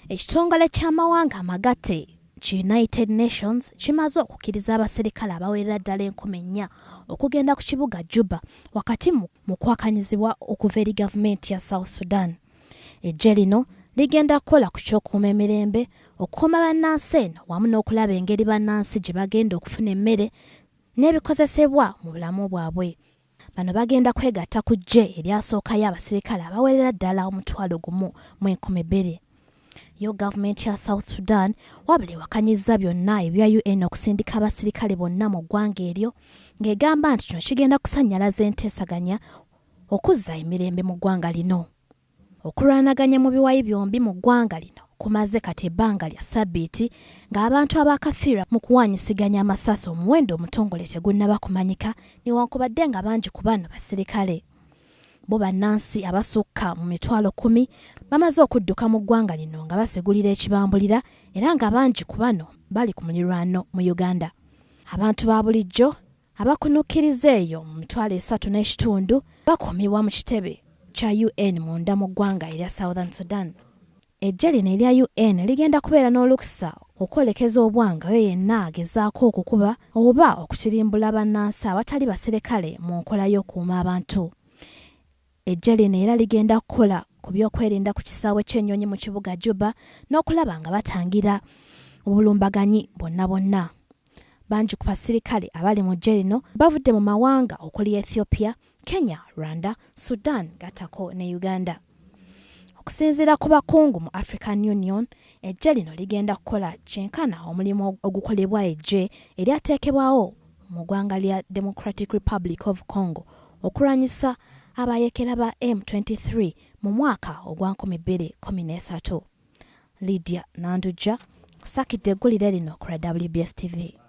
Ekitongole ky'amawanga amagatte United Nations kimaze okukkiriza abaserikale abawerera ddala 4,000 okugenda ku kibuga Juba wakati mu kwakanyizibwa okuva eri gavumenti ya South Sudan. Eggye lino ligenda kukola ku ky'okuuma emirembe, okukuuma bannansi eno wamu n'okulaba engeri bannansi gye bagenda okufuna emmere n'ebikozesebwa mu bulamu bwabwe. Bano bagenda kwegatta ku ggye eryasookayo abaserikale abawerera ddala 1,200. Yo gavumenti ya South Sudan wabula ewakanyizza byonna ebya UN okusindika abaserikale bonna mu ggwanga eryo ng'egamba nti kino kigenda kusannyalaza enteesaganya okuzza emirembe mu ggwanga lino. Okulwanaganya mu biwayi byombi mu ggwanga lino kumaze kati ebbanga lya ssabbiiti ng'abantu abakafiirwa mu kuwaanyisiganya amasasi omuwendo omutongole tegunnaba kumanyika newankubadde nga bangi ku bano baserikale. Bo bannansi abasukka mu 10,000 bamaze okudduka mu ggwanga lino nga basegulira ekibambulira era nga bangi ku bano bali ku mulirwano mu Uganda. Abantu ba bulijjo abakunukkiriza eyo mu 3.5 bakuumibwa mu kitebe kya UN munda mu ggwanga erya Southern Sudan. Eggye lino erya UN ligenda kubeera n'olukusa okwolekeza obwanga oyo yenna agezaako okukuba oba okutirimbula bannansi abatali baserikale mu nkola y'okuuma abantu. Eggye lino era ligenda kukola ku by'okwerinda ku kisaawe ky'ennyonyi mu kibuga Juba n'okulaba nga batangira obulumbaganyi bonna. Bangi ku baserikale abali mu ggye lino bavudde mu mawanga okuli Ethiopia, Kenya, Rwanda, Sudan, Gatako ne Uganda. Okusinziira ku bakungu mu African Union, eggye lino ligenda kukola kyenkana omulimu ogukolebwa eggye eryateekebwawo mu ggwanga lya Democratic Republic of Congo okulwanyisa abayekera ba M23 mu mwaka ogwa 2013. Lydia Nandujja, sakidde eggulire lino ku WBS TV.